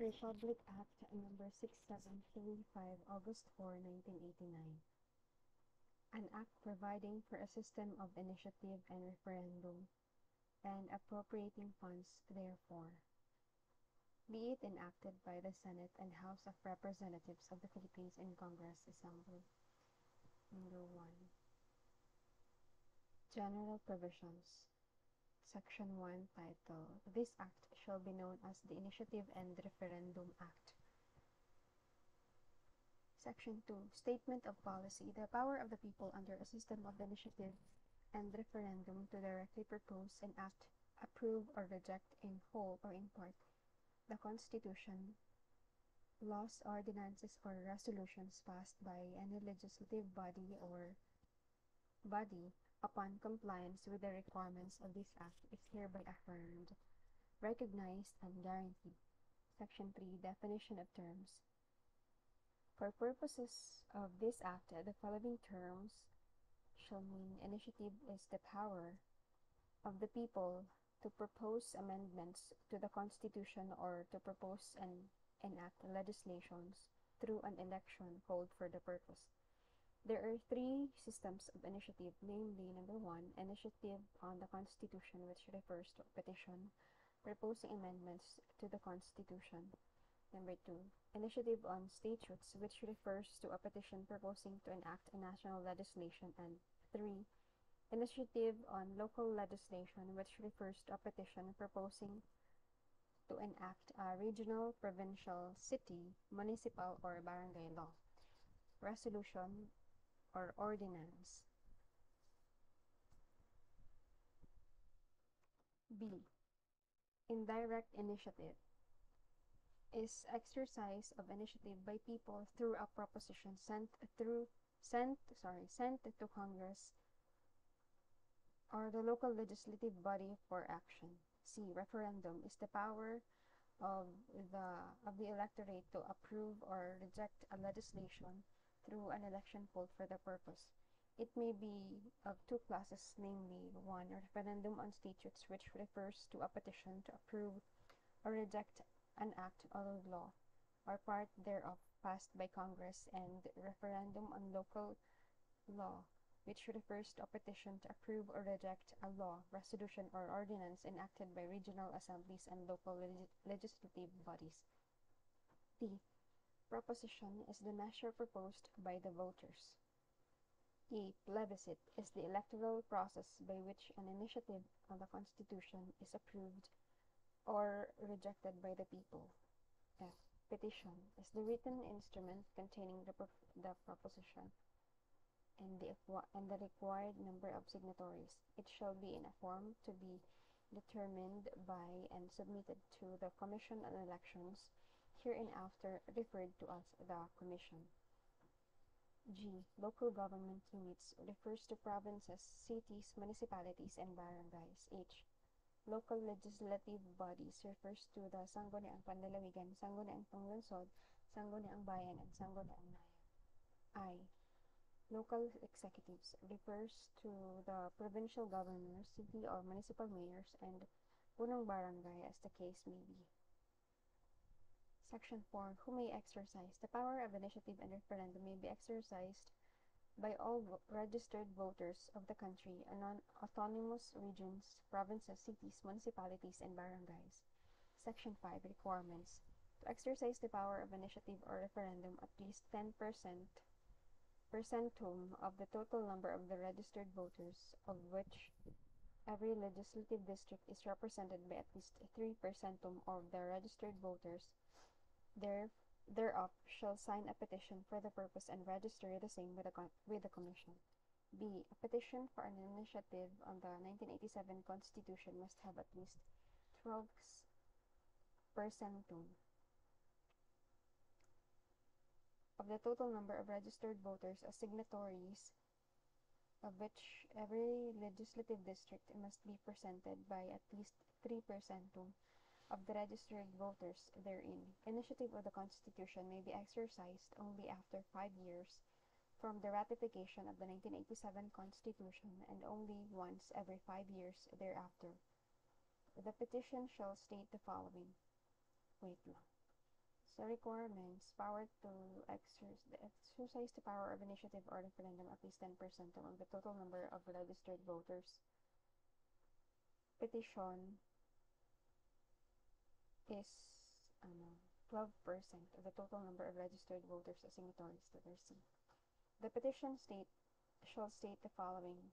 Republic Act Number 6735, August 4, 1989. An act providing for a system of initiative and referendum and appropriating funds therefor. Be it enacted by the Senate and House of Representatives of the Philippines in Congress Assembly. Number 1. General Provisions. Section 1, Title. This act shall be known as the Initiative and Referendum Act. Section 2, Statement of Policy. The power of the people under a system of initiative and referendum to directly propose, enact, approve, or reject in whole or in part the Constitution, laws, ordinances, or resolutions passed by any legislative body upon compliance with the requirements of this act is hereby affirmed, recognized, and guaranteed. Section 3, Definition of Terms. For purposes of this act, the following terms shall mean: initiative is the power of the people to propose amendments to the Constitution or to propose and enact legislations through an election called for the purpose. There are three systems of initiative, namely, number 1, initiative on the Constitution, which refers to a petition proposing amendments to the Constitution. Number 2, initiative on statutes, which refers to a petition proposing to enact a national legislation. And 3, initiative on local legislation, which refers to a petition proposing to enact a regional, provincial, city, municipal, or barangay law, resolution, or ordinance. B. Indirect initiative is exercise of initiative by people through a proposition sent to Congress or the local legislative body for action. C. Referendum is the power of the electorate to approve or reject a legislation through an election called for the purpose. It may be of two classes, namely 1, referendum on statutes, which refers to a petition to approve or reject an act or law or part thereof passed by Congress, and referendum on local law, which refers to a petition to approve or reject a law, resolution, or ordinance enacted by regional assemblies and local legislative bodies. D. Proposition is the measure proposed by the voters. E. Plebiscite is the electoral process by which an initiative on the Constitution is approved or rejected by the people. F. Petition is the written instrument containing the proposition and the required number of signatories. It shall be in a form to be determined by and submitted to the Commission on Elections, hereinafter referred to as the Commission. G. Local government units refers to provinces, cities, municipalities, and barangays. H. Local legislative bodies refers to the Sangguniang Panlalawigan, Sangguniang Panglungsod, Sangguniang Bayan, and Sangguniang Maya. I. Local executives refers to the provincial governors, city or municipal mayors, and punong barangay as the case may be. Section 4. Who may exercise? The power of initiative and referendum may be exercised by all registered voters of the country and autonomous regions, provinces, cities, municipalities, and barangays. Section 5. Requirements. To exercise the power of initiative or referendum, at least 10% percentum of the total number of the registered voters, of which every legislative district is represented by at least 3 percentum of the registered voters thereof, shall sign a petition for the purpose and register the same with the Commission. B. A petition for an initiative on the 1987 Constitution must have at least 12 percentum of the total number of registered voters as signatories, of which every legislative district must be presented by at least 3 percentum of the registered voters therein. Initiative of the Constitution may be exercised only after 5 years from the ratification of the 1987 Constitution and only once every 5 years thereafter. The petition shall state the following. Wait lang. So requirements, power to exercise the power of initiative or referendum at least 10% among the total number of registered voters. Petition is 12% of the total number of registered voters as signatories to their C. The petition shall state the following: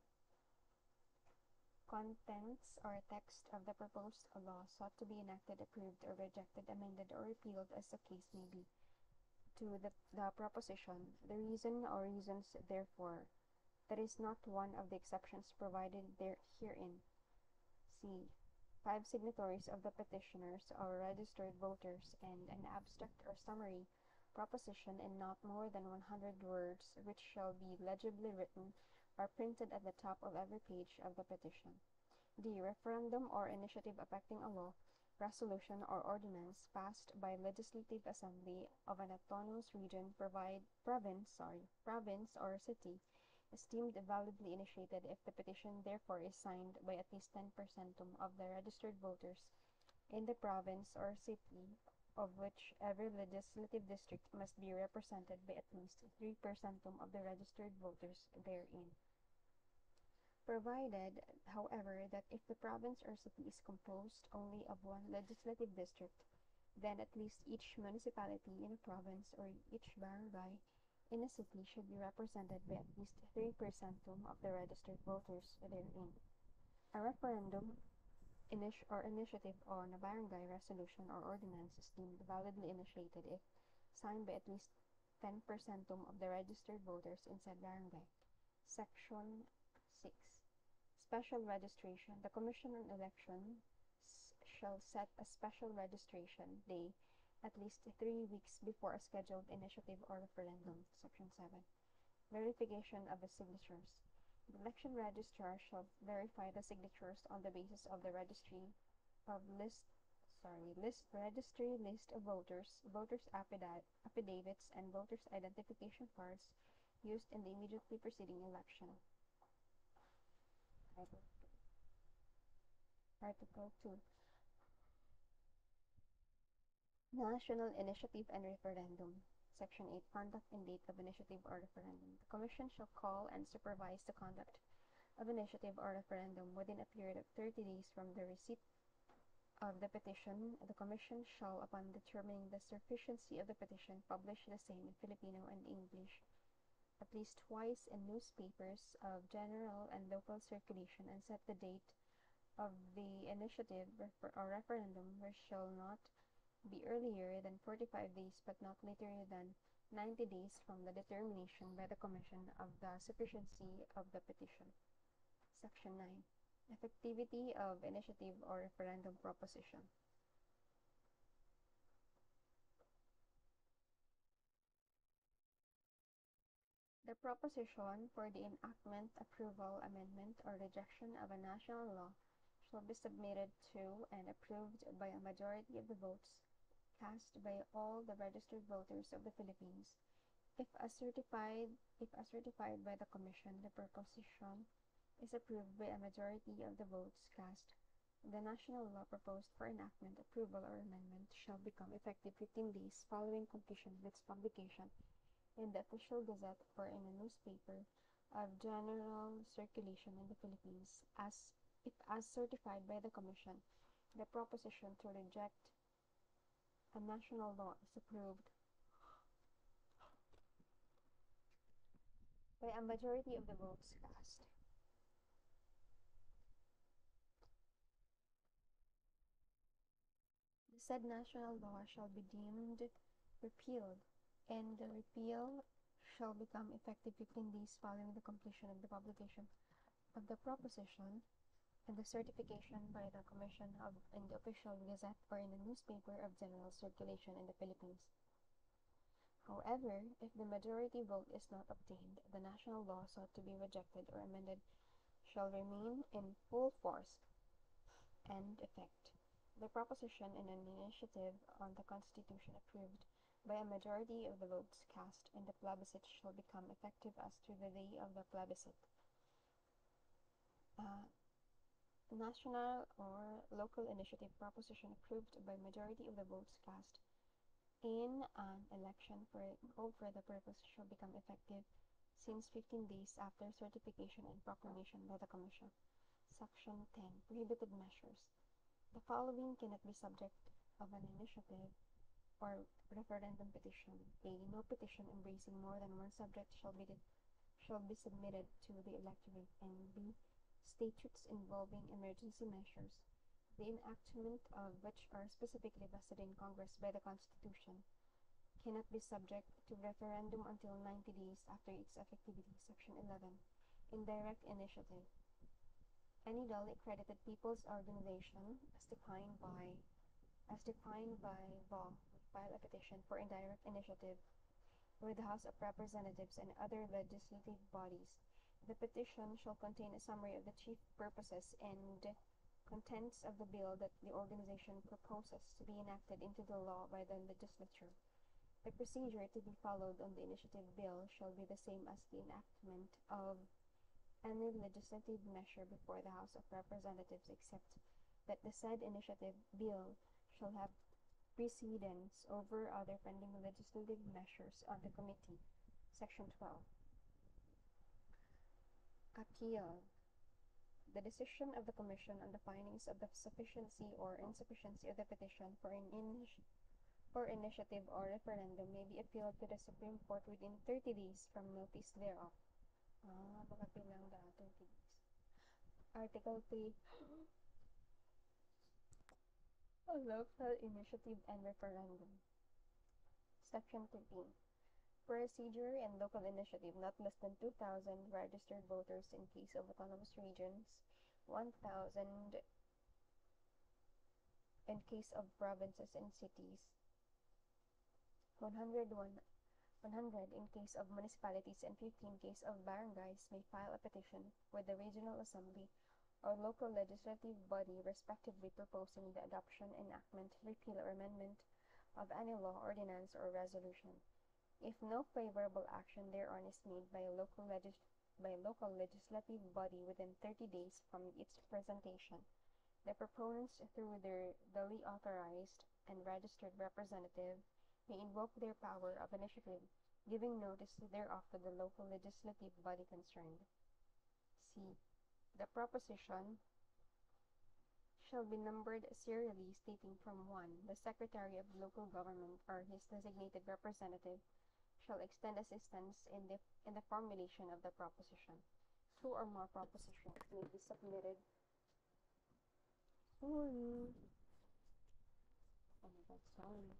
contents or text of the proposed law sought to be enacted, approved, or rejected, amended, or repealed as the case may be. To the proposition, the reason or reasons therefore, that is not one of the exceptions provided herein. C. 5 signatories of the petitioners or registered voters, and an abstract or summary proposition in not more than 100 words, which shall be legibly written or printed at the top of every page of the petition. D. Referendum or initiative affecting a law, resolution, or ordinance passed by legislative assembly of an autonomous region, province, or city, is deemed validly initiated if the petition therefore is signed by at least 10% of the registered voters in the province or city of which every legislative district must be represented by at least 3% of the registered voters therein. Provided, however, that if the province or city is composed only of one legislative district, then at least each municipality in a province or each barangay in a city should be represented by at least 3% of the registered voters therein. A referendum or initiative on a barangay resolution or ordinance is deemed validly initiated if signed by at least 10% of the registered voters in said barangay. Section 6. Special registration. The Commission on Elections shall set a special registration day at least 3 weeks before a scheduled initiative or referendum. Section 7. Verification of the signatures. The election registrar shall verify the signatures on the basis of the registry of list of voters' affidavits, and voters' identification cards used in the immediately preceding election. Article 2. National Initiative and Referendum. Section 8. Conduct and date of initiative or referendum. The Commission shall call and supervise the conduct of initiative or referendum within a period of 30 days from the receipt of the petition. The Commission shall, upon determining the sufficiency of the petition, publish the same in Filipino and English at least twice in newspapers of general and local circulation, and set the date of the initiative or referendum, which shall not be earlier than 45 days but not later than 90 days from the determination by the Commission of the sufficiency of the petition. Section 9. Effectivity of initiative or referendum proposition. The proposition for the enactment, approval, amendment, or rejection of a national law shall be submitted to and approved by a majority of the votes cast by all the registered voters of the Philippines. If as certified by the Commission, the proposition is approved by a majority of the votes cast, the national law proposed for enactment, approval, or amendment shall become effective 15 days following completion of its publication in the Official Gazette or in a newspaper of general circulation in the Philippines, if as certified by the Commission, the proposition to reject a national law is approved by a majority of the votes cast. The said national law shall be deemed repealed, and the repeal shall become effective 15 days following the completion of the publication of the proposition and the certification by the Commission in the Official Gazette or in a newspaper of general circulation in the Philippines. However, if the majority vote is not obtained, the national law sought to be rejected or amended shall remain in full force and effect. The proposition in an initiative on the Constitution approved by a majority of the votes cast in the plebiscite shall become effective as to the day of the plebiscite. National or local initiative proposition approved by majority of the votes cast in an election called for the purpose shall become effective since 15 days after certification and proclamation by the Commission. Section 10. Prohibited measures. The following cannot be subject of an initiative or referendum petition. A. No petition embracing more than one subject shall be submitted to the electorate, and B. Statutes involving emergency measures, the enactment of which are specifically vested in Congress by the Constitution, cannot be subject to referendum until 90 days after its effectivity. Section 11. Indirect initiative. Any duly accredited people's organization, as defined by law, may file a petition for indirect initiative with the House of Representatives and other legislative bodies. The petition shall contain a summary of the chief purposes and contents of the bill that the organization proposes to be enacted into the law by the legislature. The procedure to be followed on the initiative bill shall be the same as the enactment of any legislative measure before the House of Representatives, except that the said initiative bill shall have precedence over other pending legislative measures on the committee. Section 12. Appeal. The decision of the Commission on the findings of the sufficiency or insufficiency of the petition for initiative or referendum may be appealed to the Supreme Court within 30 days from notice thereof. Mag-appeal lang 30 days. Article 3. Local initiative and referendum. Section 13. Procedure and local initiative. Not less than 2,000 registered voters in case of autonomous regions, 1,000 in case of provinces and cities, 100 in case of municipalities, and 50 in case of barangays may file a petition with the Regional Assembly or local legislative body respectively proposing the adoption, enactment, repeal, or amendment of any law, ordinance, or resolution. If no favorable action thereon is made by a local legislative body within 30 days from its presentation, the proponents, through their duly authorized and registered representative, may invoke their power of initiative, giving notice thereof to the local legislative body concerned. C. The proposition shall be numbered serially, stating from 1. The Secretary of Local Government or his designated representative shall extend assistance in the formulation of the proposition. 2 or more propositions may be submitted. Sorry. Oh my God, sorry.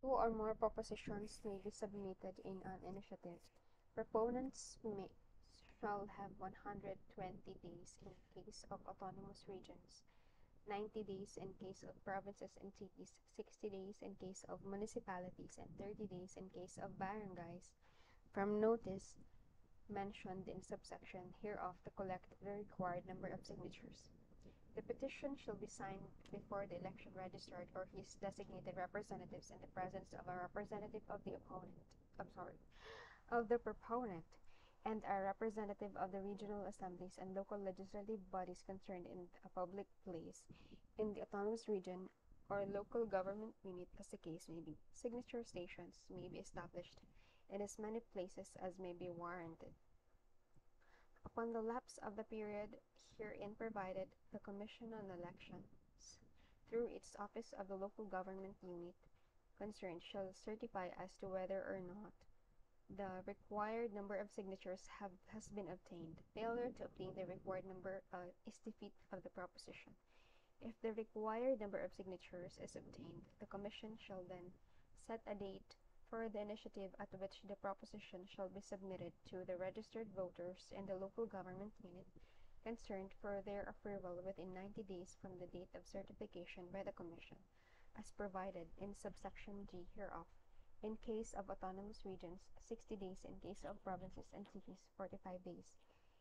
2 or more propositions may be submitted in an initiative. Proponents shall have 120 days in case of autonomous regions, 90 days in case of provinces and cities, 60 days in case of municipalities, and 30 days in case of barangays, from notice mentioned in subsection hereof to collect the required number of signatures. The petition shall be signed before the election registrard or his designated representatives in the presence of a representative of the proponent, and a representative of the regional assemblies and local legislative bodies concerned in a public place in the autonomous region or local government unit as the case may be. Signature stations may be established in as many places as may be warranted. Upon the lapse of the period herein provided, the Commission on Elections, through its office of the local government unit concerned, shall certify as to whether or not the required number of signatures has been obtained. Failure to obtain the required number is defeat of the proposition. If the required number of signatures is obtained, the Commission shall then set a date for the initiative at which the proposition shall be submitted to the registered voters in the local government unit concerned for their approval within 90 days from the date of certification by the Commission, as provided in subsection G hereof. In case of autonomous regions, 60 days. In case of provinces and cities, 45 days.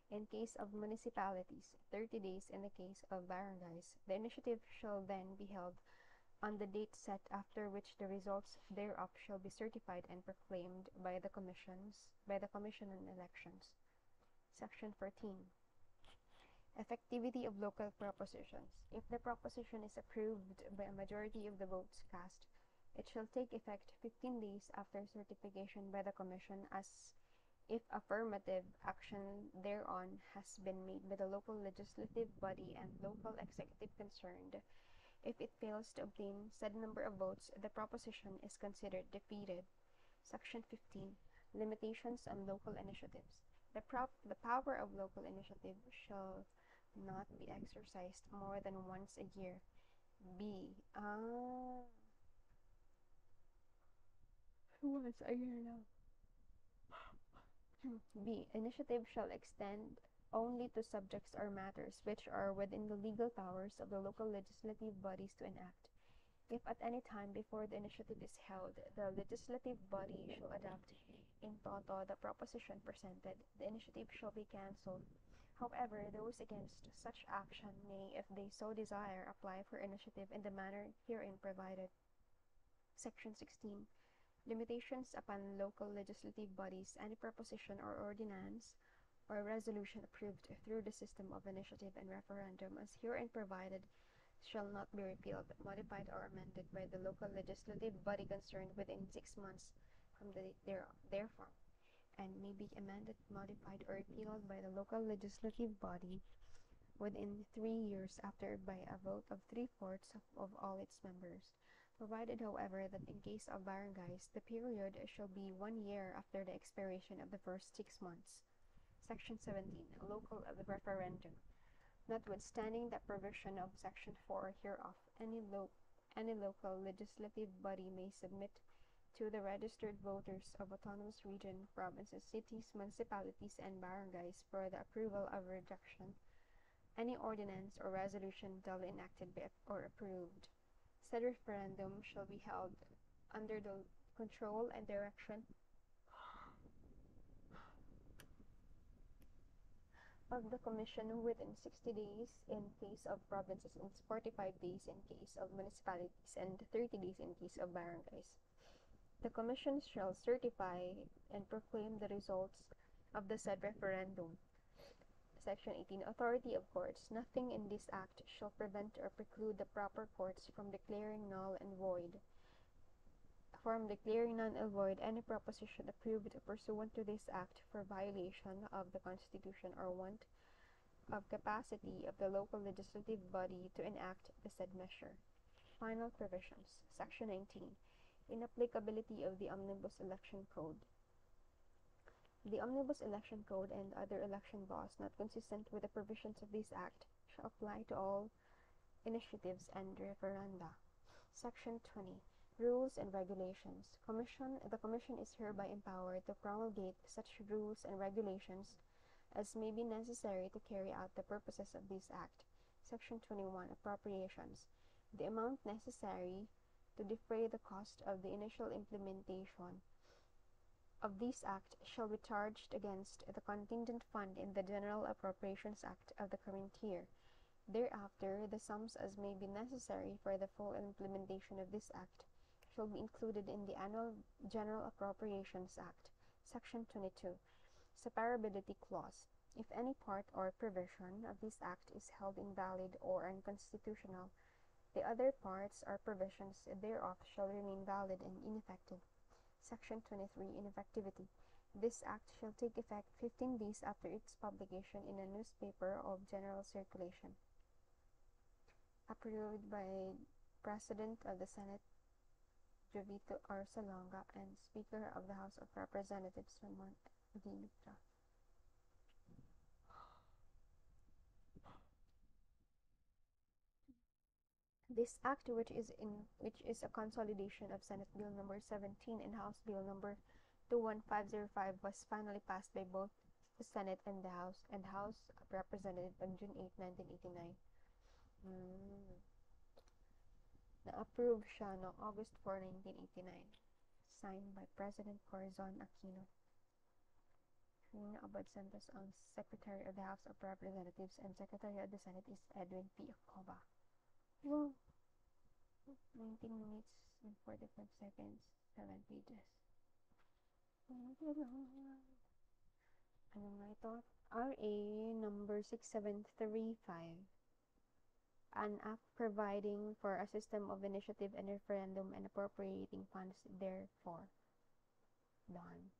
In case of municipalities, 30 days. In the case of barangays, the initiative shall then be held on the date set, after which the results thereof shall be certified and proclaimed by the Commission on Elections. Section 14. Effectivity of local propositions. If the proposition is approved by a majority of the votes cast, it shall take effect 15 days after certification by the Commission as if affirmative action thereon has been made by the local legislative body and local executive concerned. If it fails to obtain said number of votes, the proposition is considered defeated. Section 15. Limitations on local initiatives. The power of local initiative shall not be exercised more than once a year. B. Once a year now. B. Initiative shall extend only to subjects or matters which are within the legal powers of the local legislative bodies to enact. If at any time before the initiative is held, the legislative body shall adopt in toto the proposition presented, the initiative shall be cancelled. However, those against such action may, if they so desire, apply for initiative in the manner herein provided. Section 16. Limitations upon local legislative bodies. Any proposition or ordinance or resolution approved through the system of initiative and referendum as herein provided shall not be repealed, modified, or amended by the local legislative body concerned within 6 months from the date therefrom, and may be amended, modified, or repealed by the local legislative body within 3 years after by a vote of 3/4 of all its members, provided, however, that in case of barangays, the period shall be 1 year after the expiration of the first 6 months. Section 17. Local referendum. Notwithstanding the provision of Section 4 hereof, any local legislative body may submit to the registered voters of autonomous region, provinces, cities, municipalities, and barangays for the approval or rejection any ordinance or resolution duly enacted or approved. Said referendum shall be held under the control and direction of the Commission within 60 days in case of provinces and 45 days in case of municipalities and 30 days in case of barangays. The Commission shall certify and proclaim the results of the said referendum. Section 18. Authority of courts. Nothing in this act shall prevent or preclude the proper courts from declaring null and void any proposition approved pursuant to this act for violation of the Constitution or want of capacity of the local legislative body to enact the said measure. Final provisions. Section 19. Inapplicability of the Omnibus Election Code. The Omnibus Election Code and other election laws not consistent with the provisions of this Act shall apply to all initiatives and referenda. Section 20. Rules and Regulations. The Commission is hereby empowered to promulgate such rules and regulations as may be necessary to carry out the purposes of this Act. Section 21. Appropriations. The amount necessary to defray the cost of the initial implementation of this Act shall be charged against the contingent fund in the General Appropriations Act of the current year. Thereafter, the sums as may be necessary for the full implementation of this Act shall be included in the Annual General Appropriations Act. Section 22. Separability Clause. If any part or provision of this Act is held invalid or unconstitutional, the other parts or provisions thereof shall remain valid and ineffective. Section 23. Ineffectivity. This Act shall take effect 15 days after its publication in a newspaper of general circulation. Approved by President of the Senate Jovito R. Salonga and Speaker of the House of Representatives Ramon V. Mitra. This Act, which is a consolidation of Senate Bill number 17 and House Bill number 21505, was finally passed by both the Senate and the House of Representatives on June 8, 1989. Na-approve siya no August 4, 1989. Signed by President Corazon Aquino. Nina Abad Santos ang Secretary of the House of Representatives and Secretary of the Senate is Edwin P. Acoba. Wow! 19 minutes and 45 seconds, 7 pages. Ano nga ito? RA number 6735, an act providing for a system of initiative and referendum and appropriating funds therefore. Done.